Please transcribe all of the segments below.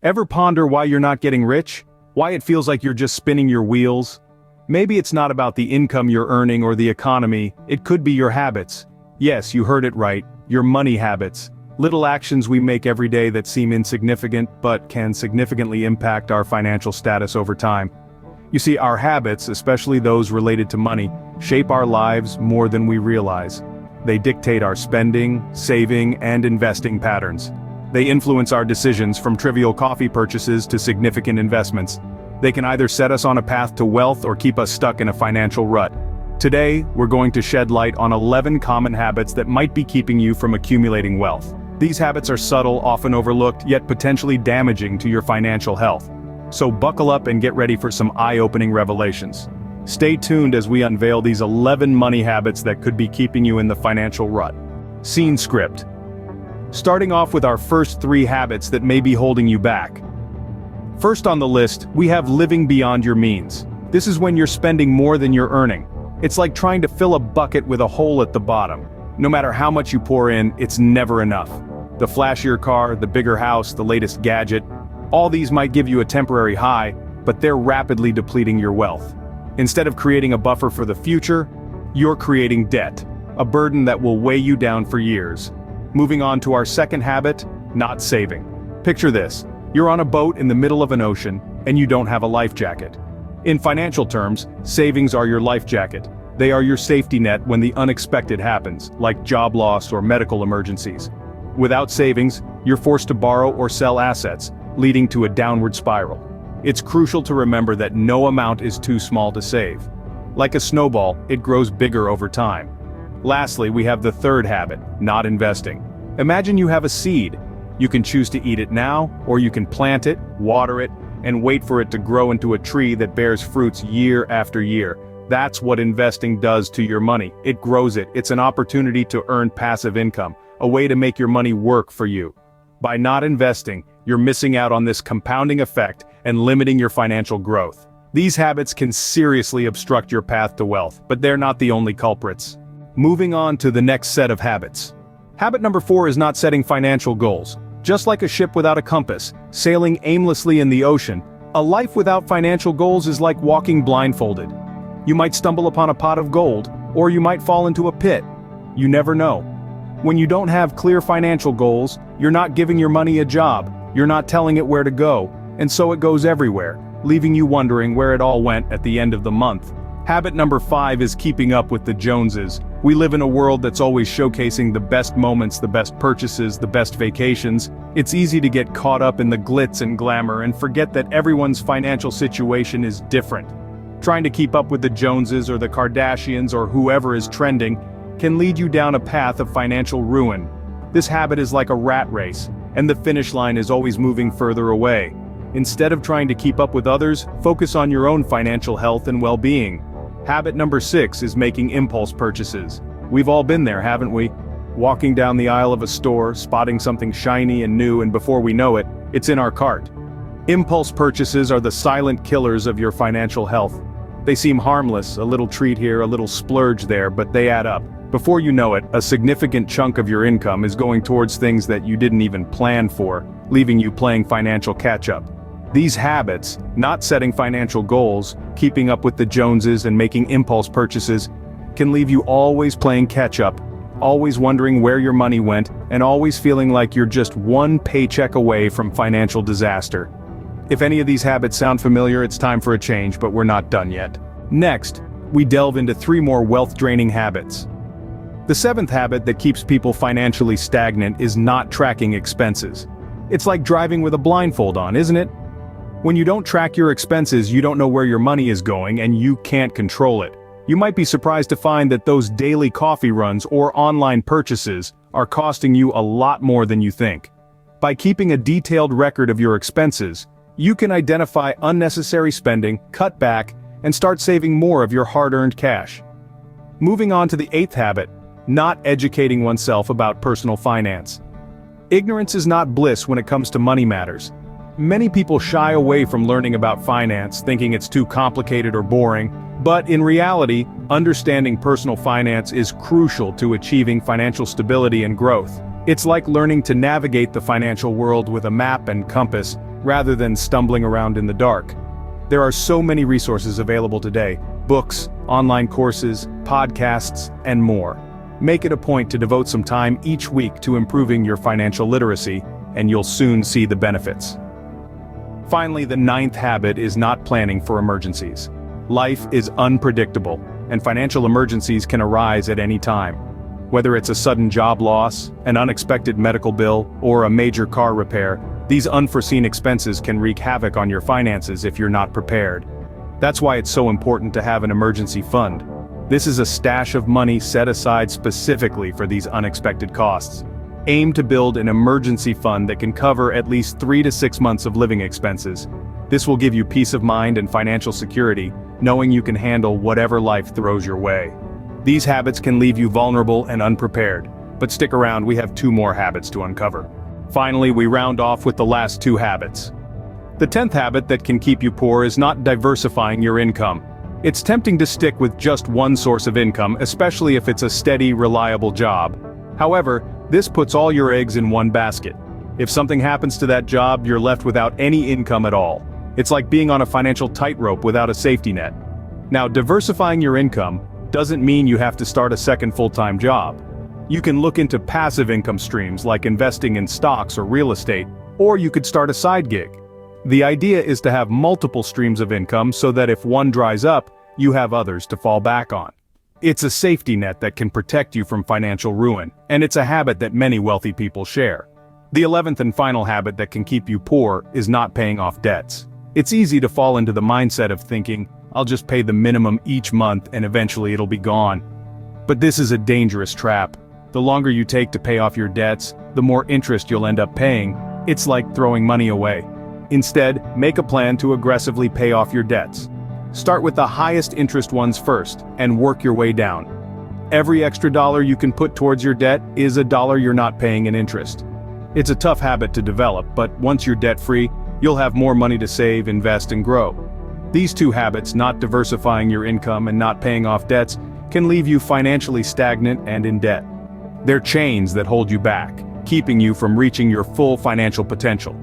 Ever ponder why you're not getting rich? Why it feels like you're just spinning your wheels? Maybe it's not about the income you're earning or the economy, it could be your habits. Yes, you heard it right, your money habits. Little actions we make every day that seem insignificant but can significantly impact our financial status over time. You see, our habits, especially those related to money, shape our lives more than we realize. They dictate our spending, saving, and investing patterns. They influence our decisions from trivial coffee purchases to significant investments. They can either set us on a path to wealth or keep us stuck in a financial rut. Today, we're going to shed light on 11 common habits that might be keeping you from accumulating wealth. These habits are subtle, often overlooked, yet potentially damaging to your financial health. So buckle up and get ready for some eye-opening revelations. Stay tuned as we unveil these 11 money habits that could be keeping you in the financial rut. Scene script. Starting off with our first 3 habits that may be holding you back. First on the list, we have living beyond your means. This is when you're spending more than you're earning. It's like trying to fill a bucket with a hole at the bottom. No matter how much you pour in, it's never enough. The flashier car, the bigger house, the latest gadget, all these might give you a temporary high, but they're rapidly depleting your wealth. Instead of creating a buffer for the future, you're creating debt, a burden that will weigh you down for years. Moving on to our second habit, not saving. Picture this, you're on a boat in the middle of an ocean, and you don't have a life jacket. In financial terms, savings are your life jacket. They are your safety net when the unexpected happens, like job loss or medical emergencies. Without savings, you're forced to borrow or sell assets, leading to a downward spiral. It's crucial to remember that no amount is too small to save. Like a snowball, it grows bigger over time. Lastly, we have the third habit, not investing. Imagine you have a seed. You can choose to eat it now, or you can plant it, water it, and wait for it to grow into a tree that bears fruits year after year. That's what investing does to your money. It grows it. It's an opportunity to earn passive income, a way to make your money work for you. By not investing, you're missing out on this compounding effect and limiting your financial growth. These habits can seriously obstruct your path to wealth, but they're not the only culprits. Moving on to the next set of habits. Habit number 4 is not setting financial goals. Just like a ship without a compass, sailing aimlessly in the ocean, a life without financial goals is like walking blindfolded. You might stumble upon a pot of gold, or you might fall into a pit. You never know. When you don't have clear financial goals, you're not giving your money a job, you're not telling it where to go, and so it goes everywhere, leaving you wondering where it all went at the end of the month. Habit number 5 is keeping up with the Joneses. We live in a world that's always showcasing the best moments, the best purchases, the best vacations. It's easy to get caught up in the glitz and glamour and forget that everyone's financial situation is different. Trying to keep up with the Joneses or the Kardashians or whoever is trending can lead you down a path of financial ruin. This habit is like a rat race, and the finish line is always moving further away. Instead of trying to keep up with others, focus on your own financial health and well-being. Habit number 6 is making impulse purchases. We've all been there, haven't we? Walking down the aisle of a store, spotting something shiny and new, and before we know it, it's in our cart. Impulse purchases are the silent killers of your financial health. They seem harmless, a little treat here, a little splurge there, but they add up. Before you know it, a significant chunk of your income is going towards things that you didn't even plan for, leaving you playing financial catch-up. These habits, not setting financial goals, keeping up with the Joneses and making impulse purchases, can leave you always playing catch-up, always wondering where your money went, and always feeling like you're just one paycheck away from financial disaster. If any of these habits sound familiar, it's time for a change, but we're not done yet. Next, we delve into 3 more wealth-draining habits. The 7th habit that keeps people financially stagnant is not tracking expenses. It's like driving with a blindfold on, isn't it? When you don't track your expenses, you don't know where your money is going and you can't control it. You might be surprised to find that those daily coffee runs or online purchases are costing you a lot more than you think. By keeping a detailed record of your expenses, you can identify unnecessary spending, cut back, and start saving more of your hard-earned cash. Moving on to the 8th habit, not educating oneself about personal finance. Ignorance is not bliss when it comes to money matters. Many people shy away from learning about finance, thinking it's too complicated or boring, but in reality, understanding personal finance is crucial to achieving financial stability and growth. It's like learning to navigate the financial world with a map and compass, rather than stumbling around in the dark. There are so many resources available today: books, online courses, podcasts, and more. Make it a point to devote some time each week to improving your financial literacy, and you'll soon see the benefits. Finally, the ninth habit is not planning for emergencies. Life is unpredictable, and financial emergencies can arise at any time. Whether it's a sudden job loss, an unexpected medical bill, or a major car repair, these unforeseen expenses can wreak havoc on your finances if you're not prepared. That's why it's so important to have an emergency fund. This is a stash of money set aside specifically for these unexpected costs. Aim to build an emergency fund that can cover at least 3 to 6 months of living expenses. This will give you peace of mind and financial security, knowing you can handle whatever life throws your way. These habits can leave you vulnerable and unprepared, but stick around, we have 2 more habits to uncover. Finally, we round off with the last 2 habits. The 10th habit that can keep you poor is not diversifying your income. It's tempting to stick with just one source of income, especially if it's a steady, reliable job. However, this puts all your eggs in one basket. If something happens to that job, you're left without any income at all. It's like being on a financial tightrope without a safety net. Now, diversifying your income doesn't mean you have to start a second full-time job. You can look into passive income streams like investing in stocks or real estate, or you could start a side gig. The idea is to have multiple streams of income so that if one dries up, you have others to fall back on. It's a safety net that can protect you from financial ruin, and it's a habit that many wealthy people share. The 11th and final habit that can keep you poor is not paying off debts. It's easy to fall into the mindset of thinking, I'll just pay the minimum each month and eventually it'll be gone. But this is a dangerous trap. The longer you take to pay off your debts, the more interest you'll end up paying. It's like throwing money away. Instead, make a plan to aggressively pay off your debts. Start with the highest interest ones first, and work your way down. Every extra dollar you can put towards your debt is a dollar you're not paying in interest. It's a tough habit to develop, but once you're debt-free, you'll have more money to save, invest, and grow. These 2 habits, not diversifying your income and not paying off debts, can leave you financially stagnant and in debt. They're chains that hold you back, keeping you from reaching your full financial potential.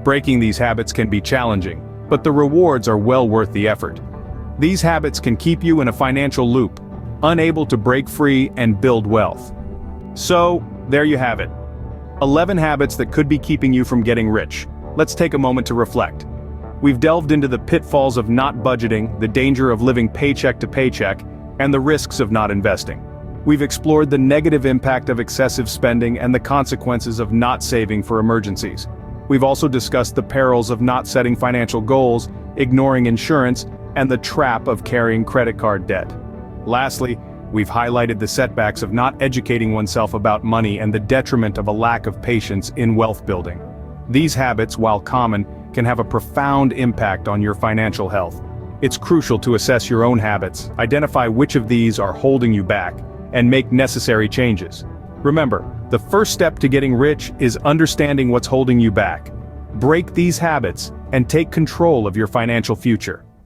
Breaking these habits can be challenging, but the rewards are well worth the effort. These habits can keep you in a financial loop, unable to break free and build wealth. So, there you have it. 11 habits that could be keeping you from getting rich. Let's take a moment to reflect. We've delved into the pitfalls of not budgeting, the danger of living paycheck to paycheck, and the risks of not investing. We've explored the negative impact of excessive spending and the consequences of not saving for emergencies. We've also discussed the perils of not setting financial goals, ignoring insurance, and the trap of carrying credit card debt. Lastly, we've highlighted the setbacks of not educating oneself about money and the detriment of a lack of patience in wealth building. These habits, while common, can have a profound impact on your financial health. It's crucial to assess your own habits, identify which of these are holding you back, and make necessary changes. Remember, the first step to getting rich is understanding what's holding you back. Break these habits and take control of your financial future.